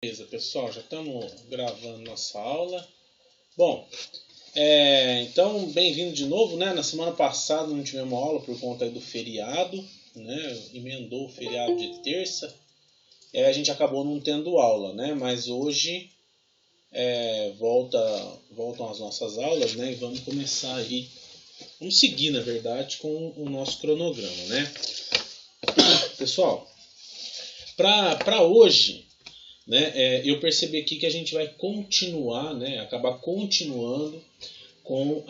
Beleza, pessoal, já estamos gravando nossa aula. Bom, então bem-vindo de novo, né? Na semana passada não tivemos aula por conta do feriado, né? Emendou o feriado de terça, a gente acabou não tendo aula, né? Mas hoje voltam as nossas aulas, né? E vamos começar aí, vamos seguir, na verdade, com o nosso cronograma, né? Pessoal, para hoje, né, eu percebi aqui que a gente vai continuar, né, acabar continuando com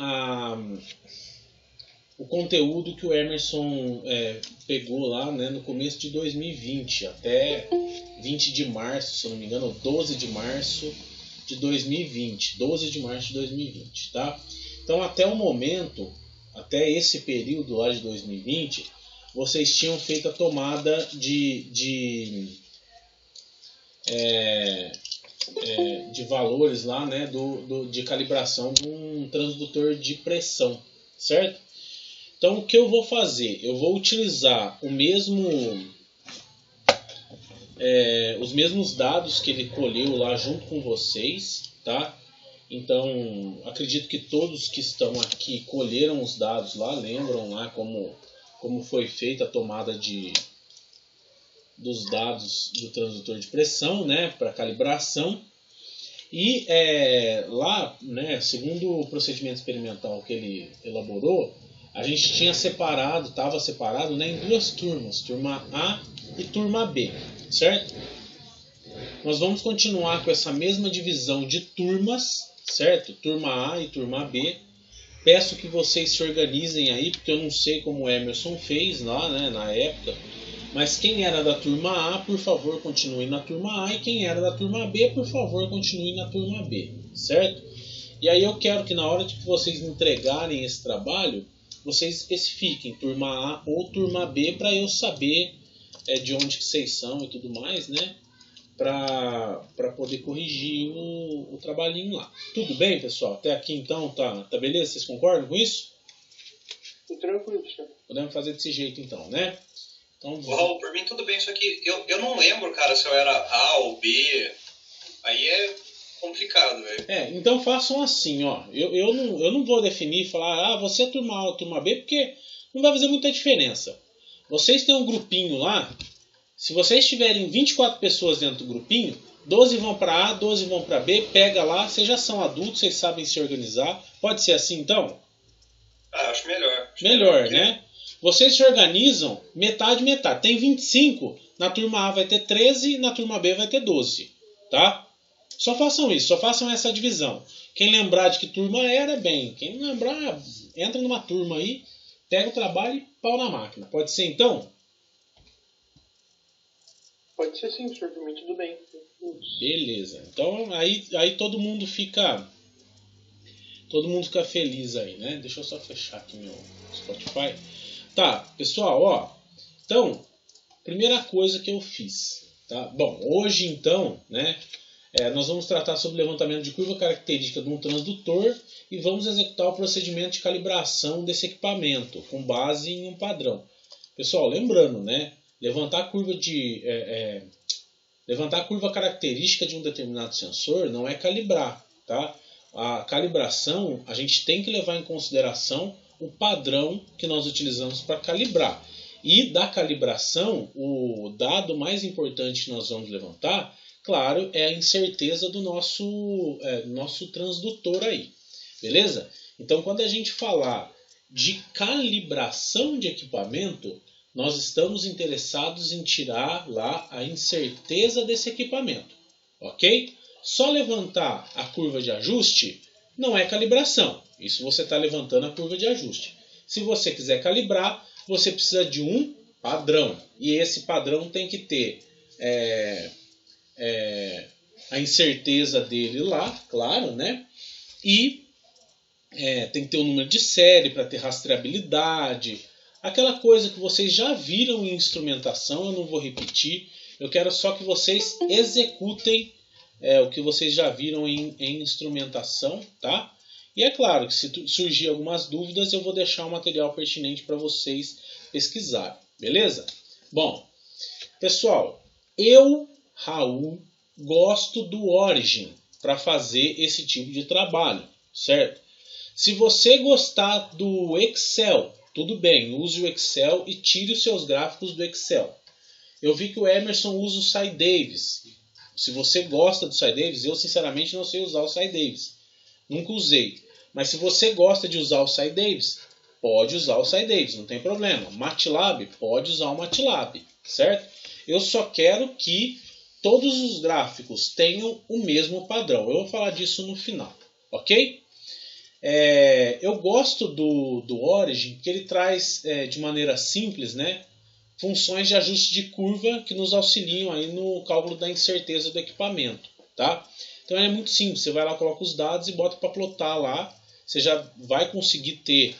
o conteúdo que o Emerson pegou lá, né, no começo de 2020, até 20 de março, se eu não me engano, 12 de março de 2020, 12 de março de 2020, tá? Então, até o momento, até esse período lá de 2020, vocês tinham feito a tomada de valores lá, né, de calibração de um transdutor de pressão, certo? Então, o que eu vou fazer? Eu vou utilizar os mesmos dados que ele colheu lá junto com vocês, tá? Então, acredito que todos que estão aqui colheram os dados lá, lembram lá como foi feita a tomada dos dados do transdutor de pressão, né, para calibração. E lá, né, segundo o procedimento experimental que ele elaborou, a gente tinha estava separado, né, em duas turmas, turma A e turma B, certo? Nós vamos continuar com essa mesma divisão de turmas, certo? Turma A e turma B. Peço que vocês se organizem aí, porque eu não sei como o Emerson fez lá, né, na época. Mas quem era da turma A, por favor, continue na turma A. E quem era da turma B, por favor, continue na turma B. Certo? E aí eu quero que na hora de que vocês entregarem esse trabalho, vocês especifiquem turma A ou turma B, para eu saber de onde que vocês são e tudo mais, né? Para poder corrigir o trabalhinho lá. Tudo bem, pessoal? Até aqui então tá beleza? Vocês concordam com isso? Tranquilo, senhor. Podemos fazer desse jeito então, né? Então, Raul, por mim tudo bem, só que eu não lembro, cara, se eu era A ou B. Aí é complicado, velho. Então façam assim, ó. Eu não vou definir e falar, você é turma A ou turma B, porque não vai fazer muita diferença. Vocês têm um grupinho lá, se vocês tiverem 24 pessoas dentro do grupinho, 12 vão para A, 12 vão para B, pega lá, vocês já são adultos, vocês sabem se organizar. Pode ser assim então? Acho melhor. Melhor, né? Vocês se organizam metade. Tem 25, na turma A vai ter 13, na turma B vai ter 12, tá? Só façam isso, só façam essa divisão. Quem lembrar de que turma era, bem. Quem não lembrar, entra numa turma aí, pega o trabalho e pau na máquina. Pode ser então? Pode ser sim, senhor, por mim tudo bem. Beleza. Então aí todo mundo fica feliz aí, né? Deixa eu só fechar aqui meu Spotify. Tá, pessoal, ó. Então, primeira coisa que eu fiz, tá? Bom, hoje então, né, nós vamos tratar sobre levantamento de curva característica de um transdutor e vamos executar o procedimento de calibração desse equipamento com base em um padrão. Pessoal, lembrando, né, levantar a curva característica de um determinado sensor não é calibrar, tá? A calibração, a gente tem que levar em consideração o padrão que nós utilizamos para calibrar. E da calibração, o dado mais importante que nós vamos levantar, claro, é a incerteza do nosso transdutor aí. Beleza? Então, quando a gente falar de calibração de equipamento, nós estamos interessados em tirar lá a incerteza desse equipamento. Ok? Só levantar a curva de ajuste não é calibração. Isso você está levantando a curva de ajuste. Se você quiser calibrar, você precisa de um padrão. E esse padrão tem que ter a incerteza dele lá, claro, né? E tem que ter o número de série para ter rastreabilidade. Aquela coisa que vocês já viram em instrumentação, eu não vou repetir. Eu quero só que vocês executem o que vocês já viram em instrumentação, tá? E é claro que se surgir algumas dúvidas, eu vou deixar um material pertinente para vocês pesquisarem, beleza? Bom, pessoal, eu, Raul, gosto do Origin para fazer esse tipo de trabalho, certo? Se você gostar do Excel, tudo bem, use o Excel e tire os seus gráficos do Excel. Eu vi que o Emerson usa o SciDavis. Se você gosta do SciDavis, eu sinceramente não sei usar o SciDavis. Nunca usei. Mas se você gosta de usar o SciDavis, pode usar o SciDavis, não tem problema. MATLAB, pode usar o MATLAB, certo? Eu só quero que todos os gráficos tenham o mesmo padrão. Eu vou falar disso no final, ok? Eu gosto do Origin porque ele traz de maneira simples, né, funções de ajuste de curva que nos auxiliam aí no cálculo da incerteza do equipamento, tá? Então é muito simples, você vai lá, coloca os dados e bota para plotar lá, você já vai conseguir ter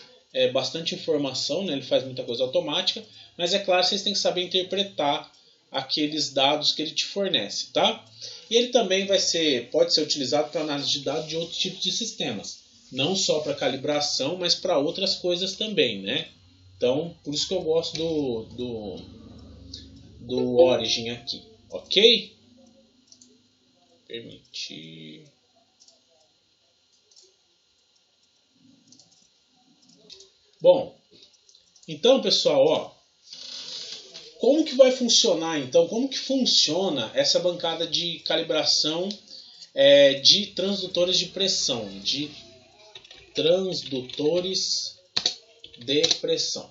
bastante informação, né? Ele faz muita coisa automática, mas é claro, vocês têm que saber interpretar aqueles dados que ele te fornece, tá? E ele também pode ser utilizado para análise de dados de outros tipos de sistemas, não só para calibração, mas para outras coisas também, né? Então, por isso que eu gosto do Origin aqui, ok? Permitir. Bom, então pessoal, ó, como que vai funcionar então? Como que funciona essa bancada de calibração de transdutores de pressão? De transdutores de pressão.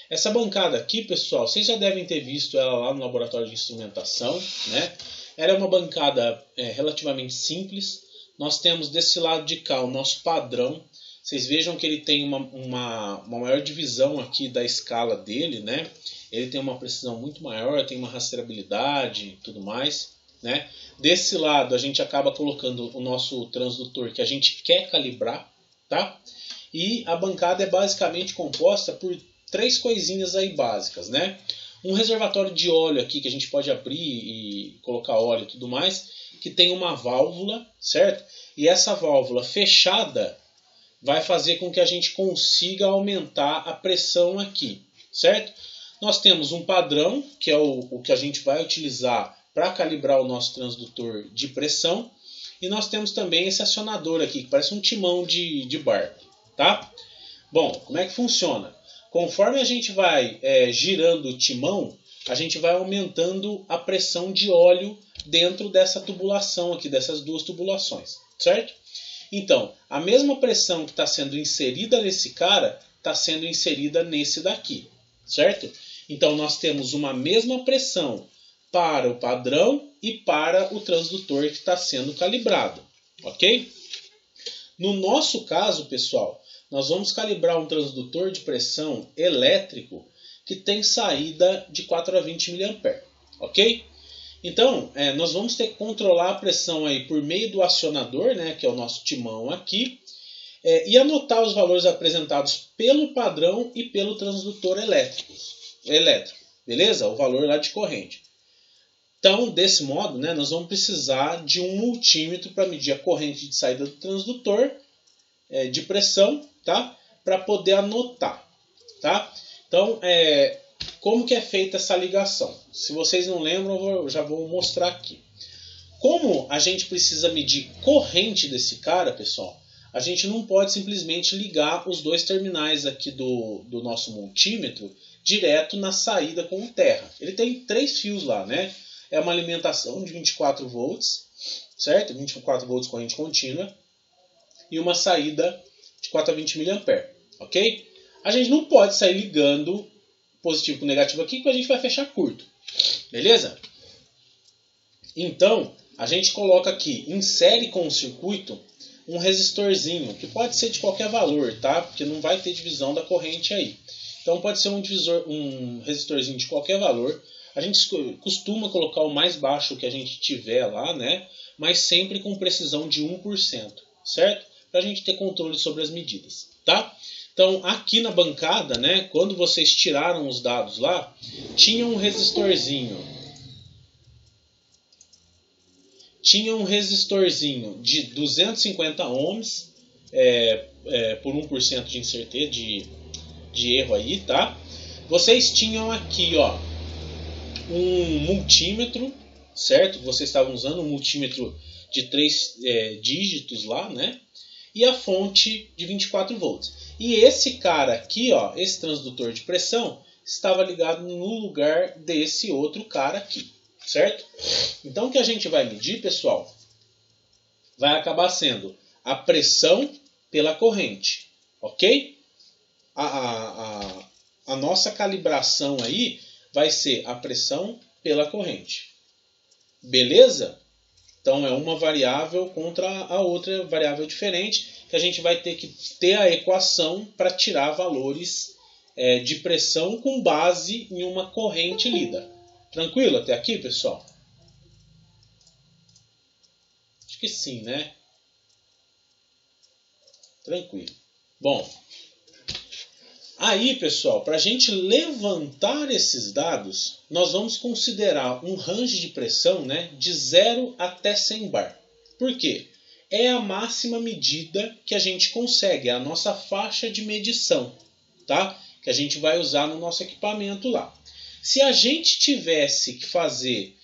Essa bancada aqui, pessoal, vocês já devem ter visto ela lá no laboratório de instrumentação, né? Ela é uma bancada relativamente simples. Nós temos desse lado de cá o nosso padrão. Vocês vejam que ele tem uma maior divisão aqui da escala dele, né? Ele tem uma precisão muito maior, tem uma rastreabilidade e tudo mais, né? Desse lado a gente acaba colocando o nosso transdutor que a gente quer calibrar, tá? E a bancada é basicamente composta por 3 coisinhas aí básicas, né? Um reservatório de óleo aqui que a gente pode abrir e colocar óleo e tudo mais, que tem uma válvula, certo? E essa válvula fechada vai fazer com que a gente consiga aumentar a pressão aqui, certo? Nós temos um padrão, que é o que a gente vai utilizar para calibrar o nosso transdutor de pressão. E nós temos também esse acionador aqui, que parece um timão de barco, tá? Bom, como é que funciona? Conforme a gente vai girando o timão, a gente vai aumentando a pressão de óleo dentro dessa tubulação aqui, dessas 2 tubulações, certo? Então, a mesma pressão que está sendo inserida nesse cara, está sendo inserida nesse daqui, certo? Então, nós temos uma mesma pressão para o padrão e para o transdutor que está sendo calibrado, ok? No nosso caso, pessoal, nós vamos calibrar um transdutor de pressão elétrico que tem saída de 4 a 20 mA, ok? Então, nós vamos ter que controlar a pressão aí por meio do acionador, né, que é o nosso timão aqui, e anotar os valores apresentados pelo padrão e pelo transdutor elétrico, beleza? O valor lá de corrente. Então, desse modo, né, nós vamos precisar de um multímetro para medir a corrente de saída do transdutor de pressão, tá? Para poder anotar, tá? Então, como que é feita essa ligação? Se vocês não lembram, eu já vou mostrar aqui. Como a gente precisa medir corrente desse cara, pessoal, a gente não pode simplesmente ligar os 2 terminais aqui do nosso multímetro direto na saída com o terra. Ele tem 3 fios lá, né? É uma alimentação de 24 volts, certo? 24 volts corrente contínua. E uma saída de 4 a 20 mA, ok? A gente não pode sair ligando positivo com negativo aqui, porque a gente vai fechar curto, beleza? Então, a gente coloca aqui, insere com o circuito, um resistorzinho, que pode ser de qualquer valor, tá? Porque não vai ter divisão da corrente aí. Então pode ser um resistorzinho de qualquer valor. A gente costuma colocar o mais baixo que a gente tiver lá, né? Mas sempre com precisão de 1%, certo? Para a gente ter controle sobre as medidas, tá? Então aqui na bancada, né? Quando vocês tiraram os dados lá, tinha um resistorzinho. Tinha um resistorzinho de 250 ohms por 1% de incerteza, de erro aí, tá? Vocês tinham aqui, ó, um multímetro, certo? Vocês estavam usando um multímetro de 3 dígitos lá, né? E a fonte de 24 volts. E esse cara aqui, ó, esse transdutor de pressão, estava ligado no lugar desse outro cara aqui, certo? Então o que a gente vai medir, pessoal, vai acabar sendo a pressão pela corrente, ok? A nossa calibração aí vai ser a pressão pela corrente. Beleza? Então é uma variável contra a outra variável diferente, que a gente vai ter que ter a equação para tirar valores de pressão com base em uma corrente lida. Tranquilo até aqui, pessoal? Acho que sim, né? Tranquilo. Bom, aí, pessoal, para a gente levantar esses dados, nós vamos considerar um range de pressão, né, de 0 até 100 bar. Por quê? É a máxima medida que a gente consegue, é a nossa faixa de medição, tá? Que a gente vai usar no nosso equipamento lá. Se a gente tivesse que fazer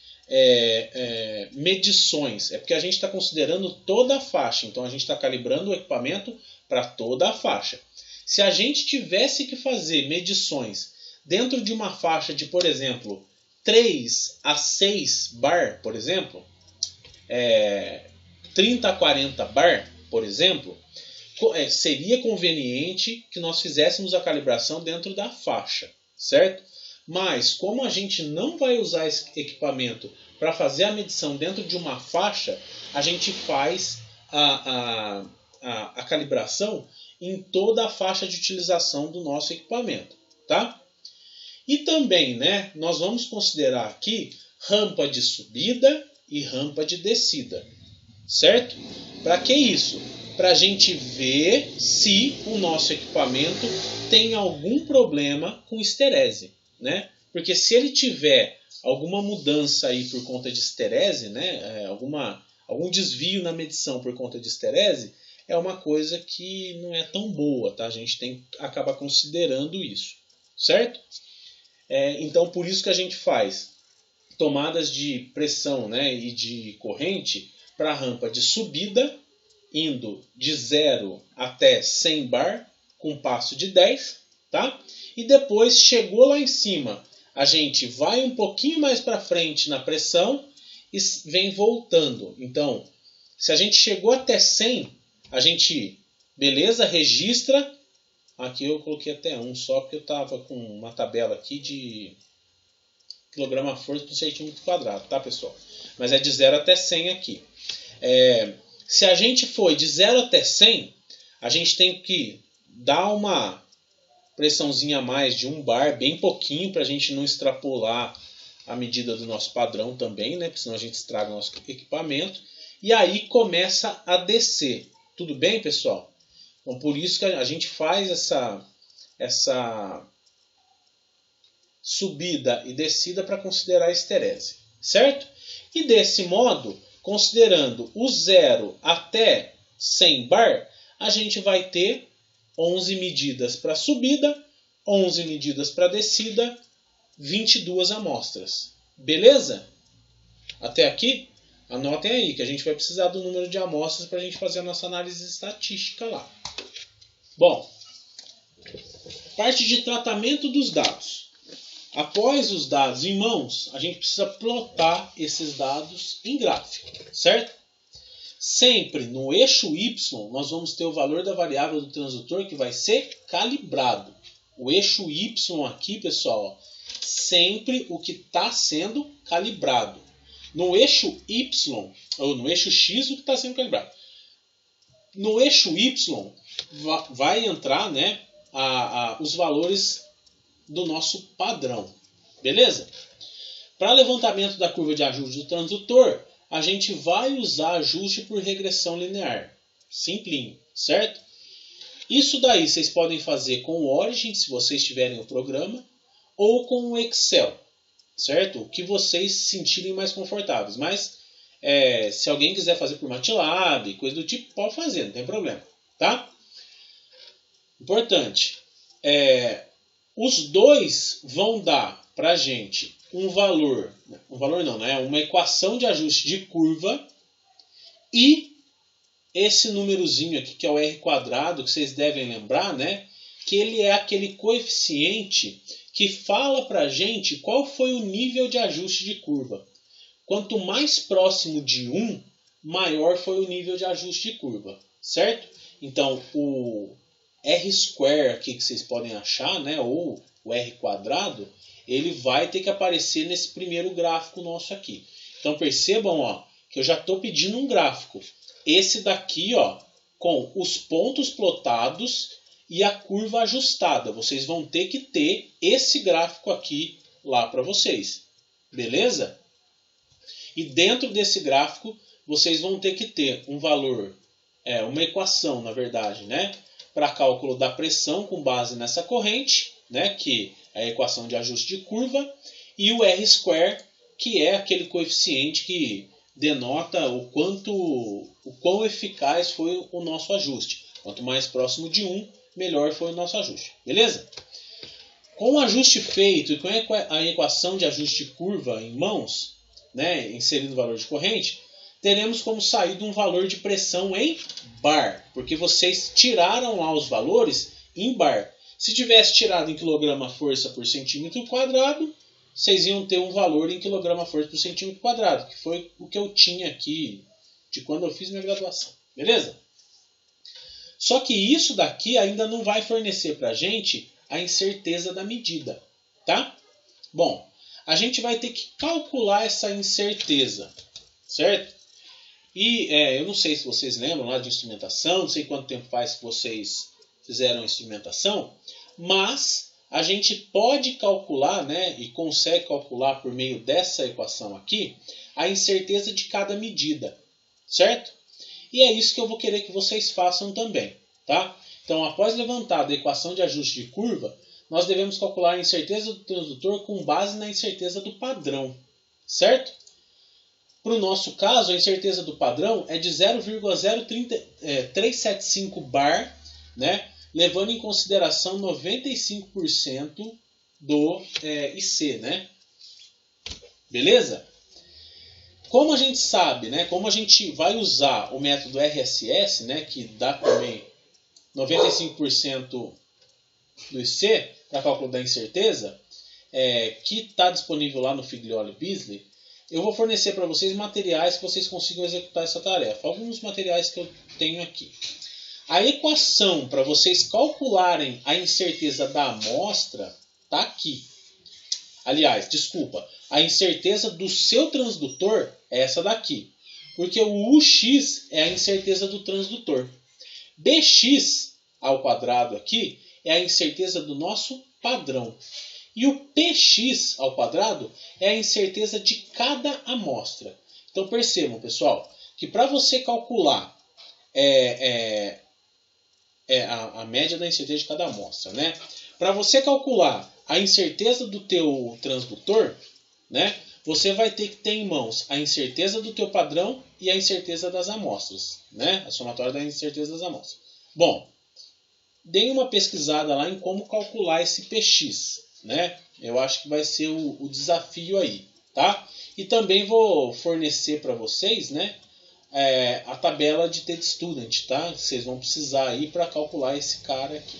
medições, é porque a gente está considerando toda a faixa, então a gente está calibrando o equipamento para toda a faixa. Se a gente tivesse que fazer medições dentro de uma faixa de, por exemplo, 3 a 6 bar, por exemplo, 30 a 40 bar, por exemplo, seria conveniente que nós fizéssemos a calibração dentro da faixa, certo? Mas, como a gente não vai usar esse equipamento para fazer a medição dentro de uma faixa, a gente faz a calibração em toda a faixa de utilização do nosso equipamento, tá? E também, né, nós vamos considerar aqui rampa de subida e rampa de descida, certo? Para que isso? Para a gente ver se o nosso equipamento tem algum problema com esterese, né? Porque se ele tiver alguma mudança aí por conta de esterese, né, algum desvio na medição por conta de esterese, é uma coisa que não é tão boa, tá? A gente tem que acabar considerando isso, certo? Então, por isso que a gente faz tomadas de pressão, né, e de corrente para a rampa de subida, indo de 0 até 100 bar, com passo de 10, tá? E depois, chegou lá em cima, a gente vai um pouquinho mais para frente na pressão e vem voltando. Então, se a gente chegou até 100, a gente, beleza, registra. Aqui eu coloquei até 1 só, porque eu estava com uma tabela aqui de quilograma-força por centímetro quadrado, tá, pessoal? Mas é de 0 até 100 aqui. Se a gente foi de 0 até 100, a gente tem que dar uma pressãozinha a mais de 1 bar, bem pouquinho, para a gente não extrapolar a medida do nosso padrão também, né? Porque senão a gente estraga o nosso equipamento. E aí começa a descer. Tudo bem, pessoal? Então, por isso que a gente faz essa subida e descida para considerar a esterese, certo? E desse modo, considerando o 0 até 100 bar, a gente vai ter 11 medidas para subida, 11 medidas para descida, 22 amostras. Beleza? Até aqui? Anotem aí que a gente vai precisar do número de amostras para a gente fazer a nossa análise estatística lá. Bom, parte de tratamento dos dados. Após os dados em mãos, a gente precisa plotar esses dados em gráfico, certo? Sempre no eixo Y, nós vamos ter o valor da variável do transdutor que vai ser calibrado. O eixo Y aqui, pessoal, sempre o que está sendo calibrado. No eixo Y, ou no eixo X, o que está sendo calibrado. No eixo Y, vai entrar, né, os valores do nosso padrão. Beleza? Para levantamento da curva de ajuste do transdutor, a gente vai usar ajuste por regressão linear. Simplinho, certo? Isso daí vocês podem fazer com o Origin, se vocês tiverem o programa, ou com o Excel, certo? O que vocês se sentirem mais confortáveis. Mas se alguém quiser fazer por MATLAB, coisa do tipo, pode fazer, não tem problema, tá? Importante, os dois vão dar para a gente um valor não, né? Uma equação de ajuste de curva e esse númerozinho aqui, que é o R quadrado, que vocês devem lembrar, né? Que ele é aquele coeficiente que fala para a gente qual foi o nível de ajuste de curva. Quanto mais próximo de 1, maior foi o nível de ajuste de curva, certo? Então, o R² aqui que vocês podem achar, né? Ou o R quadrado, ele vai ter que aparecer nesse primeiro gráfico nosso aqui. Então percebam, ó, que eu já estou pedindo um gráfico. Esse daqui, ó, com os pontos plotados e a curva ajustada. Vocês vão ter que ter esse gráfico aqui lá para vocês. Beleza? E dentro desse gráfico, vocês vão ter que ter um valor, uma equação, na verdade, né? Para cálculo da pressão com base nessa corrente, né? Que é a equação de ajuste de curva, e o R², que é aquele coeficiente que denota o quão eficaz foi o nosso ajuste. Quanto mais próximo de 1, melhor foi o nosso ajuste. Beleza? Com o ajuste feito e com a equação de ajuste de curva em mãos, né, inserindo o valor de corrente, teremos como sair de um valor de pressão em bar, porque vocês tiraram lá os valores em bar. Se tivesse tirado em quilograma-força por centímetro quadrado, vocês iam ter um valor em quilograma-força por centímetro quadrado, que foi o que eu tinha aqui de quando eu fiz minha graduação. Beleza? Só que isso daqui ainda não vai fornecer para a gente a incerteza da medida. Tá? Bom, a gente vai ter que calcular essa incerteza. Certo? E eu não sei se vocês lembram lá de instrumentação, não sei quanto tempo faz que vocês fizeram instrumentação, mas a gente pode calcular, né, e consegue calcular por meio dessa equação aqui, a incerteza de cada medida, certo? E é isso que eu vou querer que vocês façam também, tá? Então, após levantar a equação de ajuste de curva, nós devemos calcular a incerteza do transdutor com base na incerteza do padrão, certo? Para o nosso caso, a incerteza do padrão é de 0,0375 bar, né? Levando em consideração 95% do IC, né? Beleza? Como a gente sabe, né? Como a gente vai usar o método RSS, né? Que dá também 95% do IC para cálculo da incerteza, que está disponível lá no Figlioli Beasley, eu vou fornecer para vocês materiais que vocês consigam executar essa tarefa. Alguns materiais que eu tenho aqui. A equação para vocês calcularem a incerteza da amostra está aqui. Aliás, desculpa, a incerteza do seu transdutor é essa daqui. Porque o UX é a incerteza do transdutor. BX ao quadrado aqui é a incerteza do nosso padrão. E o PX ao quadrado é a incerteza de cada amostra. Então percebam, pessoal, que para você calcular a média da incerteza de cada amostra, né? Para você calcular a incerteza do teu transdutor, né? Você vai ter que ter em mãos a incerteza do teu padrão e a incerteza das amostras, né? A somatória da incerteza das amostras. Bom, deem uma pesquisada lá em como calcular esse PX, né? Eu acho que vai ser o desafio aí, tá? E também vou fornecer para vocês, né? A tabela de TED Student, tá? Vocês vão precisar aí para calcular esse cara aqui.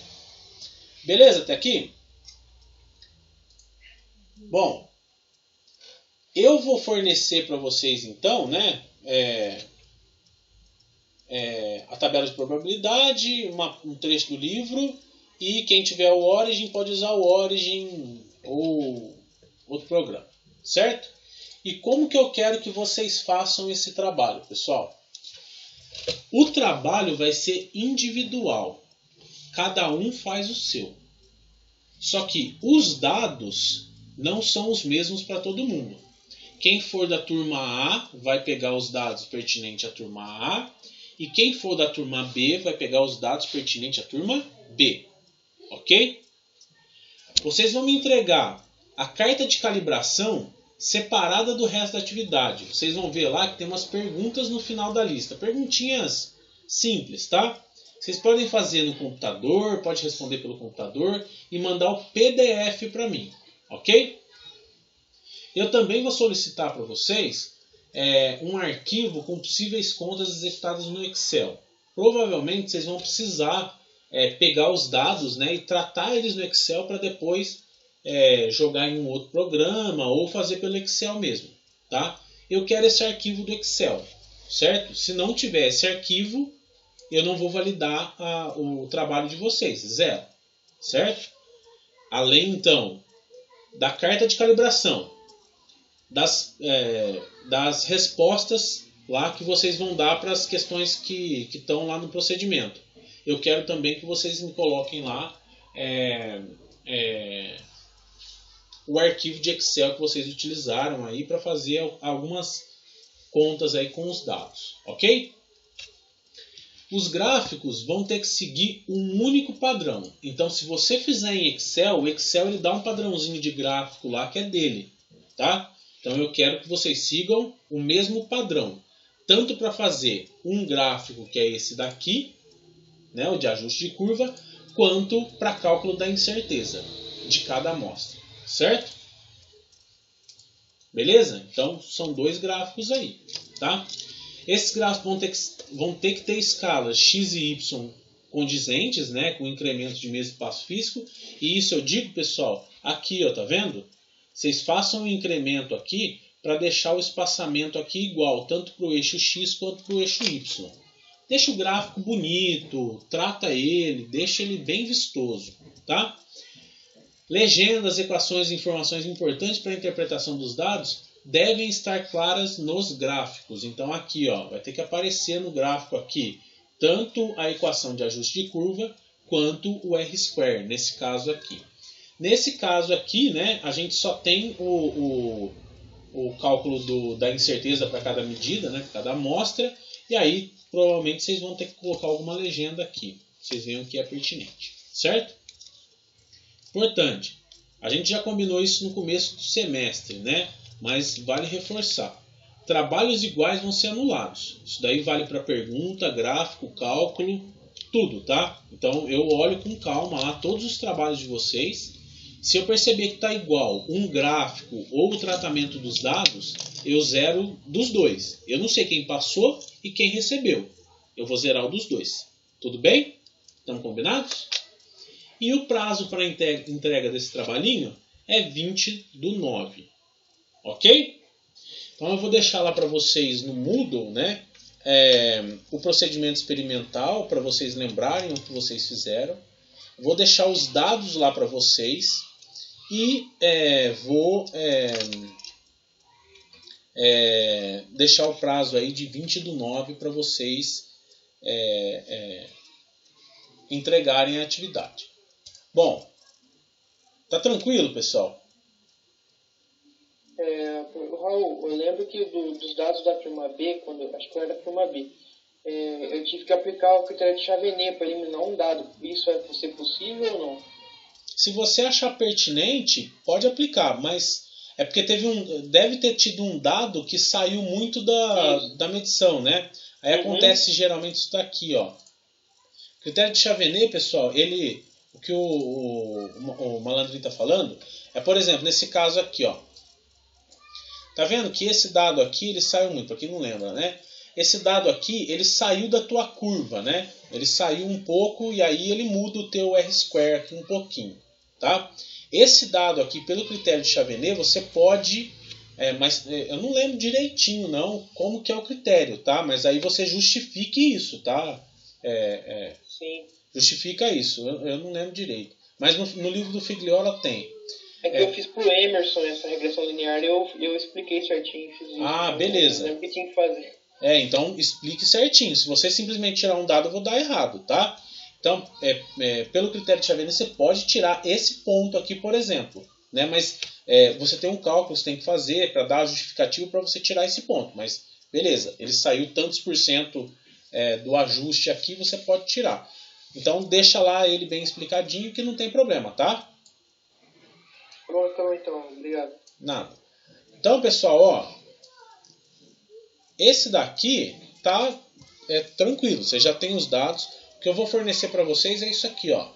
Beleza até aqui? Bom, eu vou fornecer para vocês então, né? A tabela de probabilidade, um trecho do livro, e quem tiver o Origin pode usar o Origin ou outro programa, certo? E como que eu quero que vocês façam esse trabalho, pessoal? O trabalho vai ser individual. Cada um faz o seu. Só que os dados não são os mesmos para todo mundo. Quem for da turma A vai pegar os dados pertinentes à turma A. E quem for da turma B vai pegar os dados pertinentes à turma B. Ok? Vocês vão me entregar a carta de calibração separada do resto da atividade. Vocês vão ver lá que tem umas perguntas no final da lista. Perguntinhas simples, tá? Vocês podem fazer no computador, pode responder pelo computador e mandar o PDF para mim, ok? Eu também vou solicitar para vocês um arquivo com possíveis contas executadas no Excel. Provavelmente vocês vão precisar pegar os dados, né, e tratar eles no Excel para depois jogar em um outro programa ou fazer pelo Excel mesmo. Tá? Eu quero esse arquivo do Excel, certo? Se não tiver esse arquivo, eu não vou validar o trabalho de vocês, zero, certo? Além, então, da carta de calibração, das respostas lá que vocês vão dar para as questões que estão lá no procedimento. Eu quero também que vocês me coloquem lá o arquivo de Excel que vocês utilizaram aí para fazer algumas contas aí com os dados, ok? Os gráficos vão ter que seguir um único padrão. Então, se você fizer em Excel, o Excel ele dá um padrãozinho de gráfico lá que é dele, tá? Então, eu quero que vocês sigam o mesmo padrão, tanto para fazer um gráfico que é esse daqui, né, o de ajuste de curva, quanto para cálculo da incerteza de cada amostra, certo? Beleza? Então, são dois gráficos aí, tá? Esses gráficos vão ter que ter escalas x e y condizentes, né, com incremento de mesmo espaço físico. E isso eu digo, pessoal, aqui, ó, tá vendo? Vocês façam um incremento aqui para deixar o espaçamento aqui igual, tanto para o eixo x quanto para o eixo y. Deixa o gráfico bonito, trata ele, deixa ele bem vistoso, tá? Legendas, equações e informações importantes para a interpretação dos dados devem estar claras nos gráficos. Então aqui, ó, vai ter que aparecer no gráfico aqui tanto a equação de ajuste de curva quanto o R-square, nesse caso aqui. Nesse caso aqui, né, a gente só tem o cálculo da incerteza para cada medida, né, para cada amostra, e aí provavelmente vocês vão ter que colocar alguma legenda aqui. Vocês veem que é pertinente, certo? Importante, a gente já combinou isso no começo do semestre, né? Mas vale reforçar. Trabalhos iguais vão ser anulados. Isso daí vale para pergunta, gráfico, cálculo, tudo, tá? Então eu olho com calma lá todos os trabalhos de vocês. Se eu perceber que está igual um gráfico ou o tratamento dos dados, eu zero dos dois. Eu não sei quem passou e quem recebeu. Eu vou zerar o dos dois. Tudo bem? Estamos combinados? E o prazo para entrega desse trabalhinho é 20/9. Ok? Então eu vou deixar lá para vocês no Moodle, né, o procedimento experimental para vocês lembrarem o que vocês fizeram. Vou deixar os dados lá para vocês e vou deixar o prazo aí de 20/9 para vocês entregarem a atividade. Bom, tá tranquilo, pessoal? Raul, eu lembro que dos dados da firma B, acho que era da firma B, eu tive que aplicar o critério de Chauvenet para eliminar um dado. Isso vai ser possível ou não? Se você achar pertinente, pode aplicar, mas é porque deve ter tido um dado que saiu muito da medição, né? Aí acontece geralmente isso daqui, ó. Critério de Chauvenet, pessoal, o que o Malandrinho está falando é, por exemplo, nesse caso aqui, ó. Tá vendo que esse dado aqui, ele saiu muito, para quem não lembra, né? Esse dado aqui, ele saiu da tua curva, né? Ele saiu um pouco e aí ele muda o teu R-square aqui um pouquinho, tá? Esse dado aqui, pelo critério de Chauvenet, você pode... mas eu não lembro direitinho, não, como que é o critério, tá? Mas aí você justifique isso, tá? Sim. Justifica isso, eu não lembro direito. Mas no livro do Figliola tem. É que eu fiz pro Emerson essa regressão linear e eu expliquei certinho. Fiz isso, beleza. Eu lembro que tinha que fazer. Então explique certinho. Se você simplesmente tirar um dado, eu vou dar errado, tá? Então, pelo critério de Chauvenet, você pode tirar esse ponto aqui, por exemplo. Né? Mas você tem um cálculo que você tem que fazer para dar a justificativa para você tirar esse ponto. Mas, beleza, ele saiu tantos por cento do ajuste aqui, você pode tirar. Então, deixa lá ele bem explicadinho que não tem problema, tá? Pronto, então. Obrigado. Nada. Então, pessoal, ó. Esse daqui tá tranquilo. Você já tem os dados. O que eu vou fornecer para vocês é isso aqui, ó.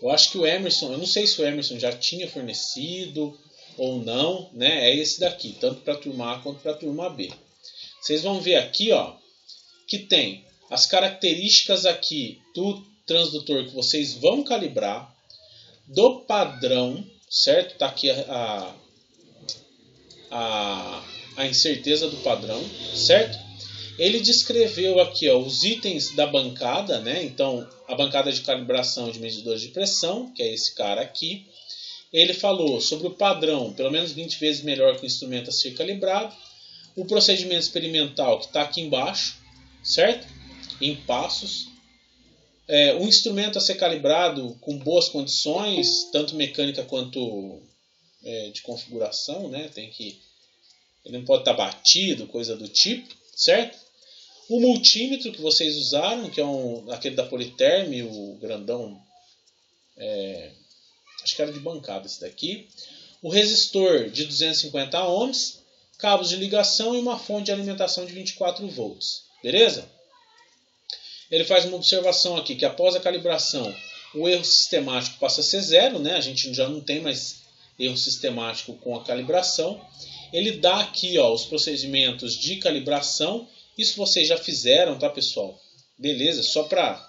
Eu acho que o Emerson... Eu não sei se o Emerson já tinha fornecido ou não, né? É esse daqui, tanto para a turma A quanto para a turma B. Vocês vão ver aqui, ó, que tem as características aqui do transdutor que vocês vão calibrar, do padrão, certo? Tá aqui a incerteza do padrão, certo? Ele descreveu aqui, ó, os itens da bancada, né? Então, a bancada de calibração de medidores de pressão, que é esse cara aqui. Ele falou sobre o padrão, pelo menos 20 vezes melhor que o instrumento a ser calibrado. O procedimento experimental, que está aqui embaixo, certo? Em passos. O instrumento a ser calibrado com boas condições, tanto mecânica quanto de configuração, né? Ele não pode estar batido, coisa do tipo, certo? O multímetro que vocês usaram, que é aquele da Politerm, o grandão, acho que era de bancada esse daqui. O resistor de 250 ohms, cabos de ligação e uma fonte de alimentação de 24 volts. Beleza? Ele faz uma observação aqui, que após a calibração, o erro sistemático passa a ser zero, né? A gente já não tem mais erro sistemático com a calibração. Ele dá aqui, ó, os procedimentos de calibração. Isso vocês já fizeram, tá, pessoal? Beleza, só para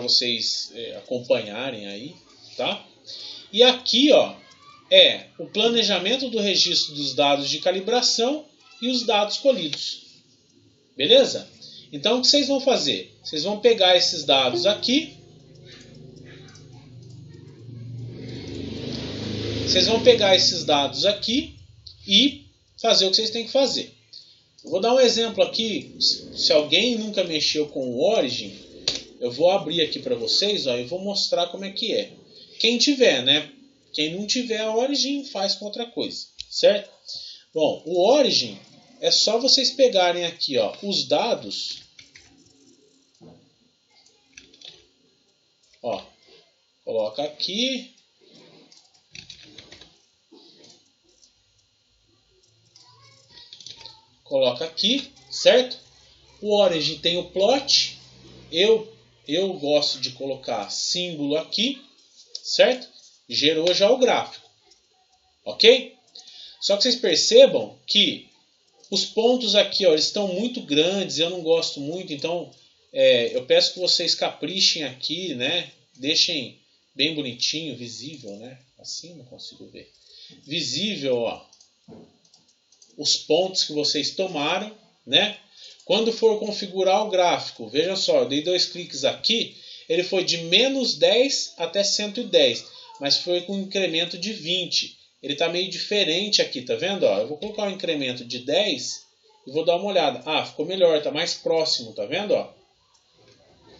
vocês acompanharem aí, tá? E aqui, ó, o planejamento do registro dos dados de calibração e os dados colhidos. Beleza? Então, o que vocês vão fazer? Vocês vão pegar esses dados aqui. Vocês vão pegar esses dados aqui e fazer o que vocês têm que fazer. Eu vou dar um exemplo aqui. Se alguém nunca mexeu com o Origin, eu vou abrir aqui para vocês, ó, e vou mostrar como é que é. Quem tiver, né? Quem não tiver a Origin, faz com outra coisa, certo? Bom, o Origin é só vocês pegarem aqui, ó, os dados. Ó, coloca aqui. Coloca aqui, certo? O Origin tem o plot. Eu gosto de colocar símbolo aqui, certo? Gerou já o gráfico, ok? Só que vocês percebam que os pontos aqui, ó, eles estão muito grandes, eu não gosto muito, então eu peço que vocês caprichem aqui, né? Deixem bem bonitinho, visível, né? Assim não consigo ver. Visível, ó, os pontos que vocês tomaram, né? Quando for configurar o gráfico, veja só, eu dei 2 cliques aqui, ele foi de -10 até 110, mas foi com um incremento de 20. Ele está meio diferente aqui, tá vendo? Ó, eu vou colocar um incremento de 10 e vou dar uma olhada. Ah, ficou melhor, está mais próximo, tá vendo? Ó?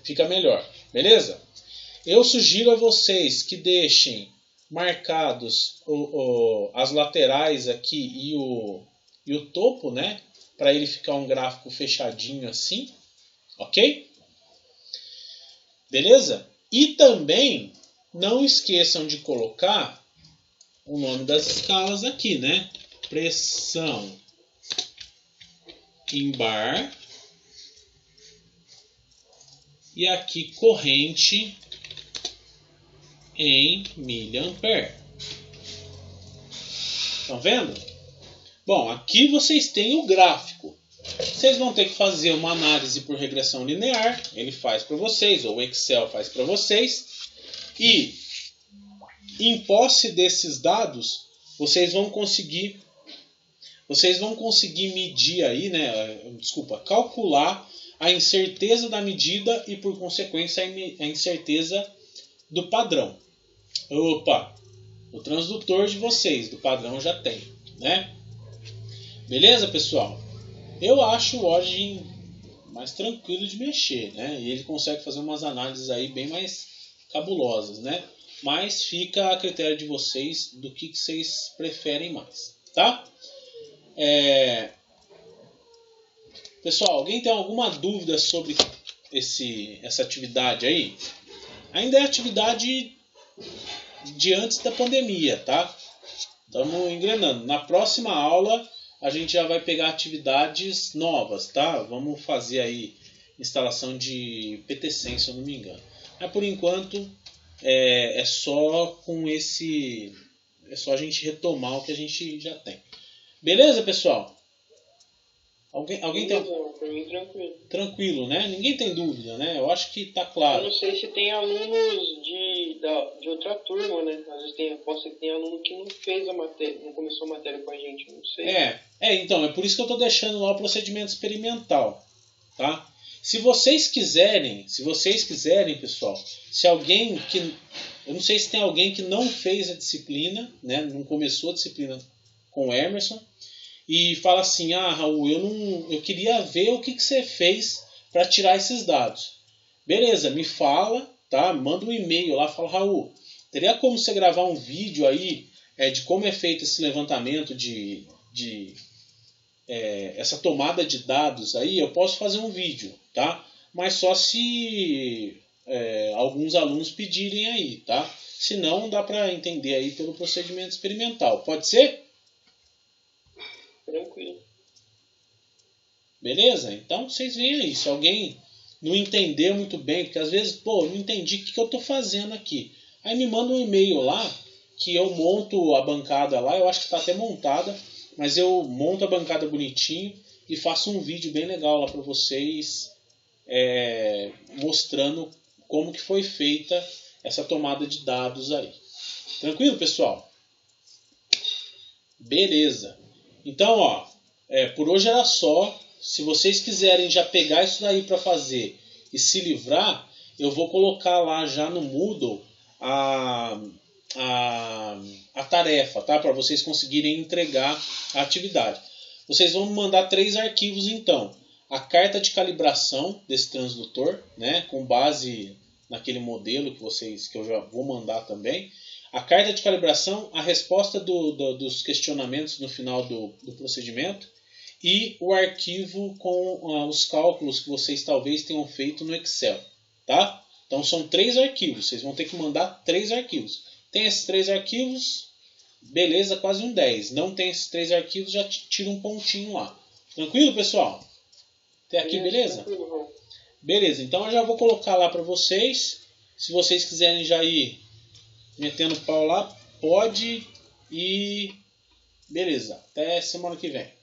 Fica melhor, beleza? Eu sugiro a vocês que deixem marcados as laterais aqui e o topo, né? Para ele ficar um gráfico fechadinho assim, ok? Beleza? E também não esqueçam de colocar o nome das escalas aqui, né? Pressão em bar e aqui corrente em miliampere. Estão vendo? Bom, aqui vocês têm o gráfico. Vocês vão ter que fazer uma análise por regressão linear. Ele faz para vocês, ou o Excel faz para vocês. E, em posse desses dados, vocês vão conseguir medir aí, né? Desculpa, calcular a incerteza da medida e, por consequência, a incerteza do padrão. Opa! O transdutor de vocês, do padrão, já tem, né? Beleza, pessoal? Eu acho o Origin mais tranquilo de mexer, né? E ele consegue fazer umas análises aí bem mais cabulosas, né? Mas fica a critério de vocês do que vocês preferem mais, tá? Pessoal, alguém tem alguma dúvida sobre essa atividade aí? Ainda é atividade de antes da pandemia, tá? Estamos engrenando. Na próxima aula a gente já vai pegar atividades novas, tá? Vamos fazer aí instalação de PTSense, se eu não me engano. Mas por enquanto é só com esse... É só a gente retomar o que a gente já tem. Beleza, pessoal? Alguém tem... Pra mim, tranquilo. Tranquilo, né? Ninguém tem dúvida, né? Eu acho que tá Eu claro. não sei se tem alunos de outra turma, né? Às vezes pode ser que tem aluno que não fez a matéria, não começou a matéria com a gente, não sei. Então, é por isso que eu tô deixando lá o procedimento experimental, tá? Se vocês quiserem, pessoal, se alguém que... Eu não sei se tem alguém que não fez a disciplina, né? Não começou a disciplina com o Emerson, e fala assim, Raul, eu queria ver o que você fez para tirar esses dados. Beleza, me fala, tá? Manda um e-mail lá, fala, Raul, teria como você gravar um vídeo aí de como é feito esse levantamento essa tomada de dados aí? Eu posso fazer um vídeo, tá? Mas só se alguns alunos pedirem aí, tá? Se não, dá para entender aí pelo procedimento experimental. Pode ser? Tranquilo. Beleza? Então vocês veem aí. Se alguém não entender muito bem, porque às vezes, eu não entendi o que eu estou fazendo aqui. Aí me manda um e-mail lá, que eu monto a bancada lá, eu acho que está até montada, mas eu monto a bancada bonitinho e faço um vídeo bem legal lá para vocês, mostrando como que foi feita essa tomada de dados aí. Tranquilo, pessoal? Beleza. Então, por hoje era só. Se vocês quiserem já pegar isso daí para fazer e se livrar, eu vou colocar lá já no Moodle a tarefa, tá? Para vocês conseguirem entregar a atividade. Vocês vão me mandar 3 arquivos então. A carta de calibração desse transdutor, né? Com base naquele modelo que eu já vou mandar também. A carta de calibração, a resposta dos questionamentos no final do procedimento e o arquivo com os cálculos que vocês talvez tenham feito no Excel, tá? Então são 3 arquivos, vocês vão ter que mandar 3 arquivos. Tem esses 3 arquivos, beleza, quase um 10. Não tem esses 3 arquivos, já tira um pontinho lá. Tranquilo, pessoal? Até aqui, beleza? Tranquilo. Beleza, então eu já vou colocar lá para vocês. Se vocês quiserem já ir metendo pau lá, pode. E beleza, até semana que vem.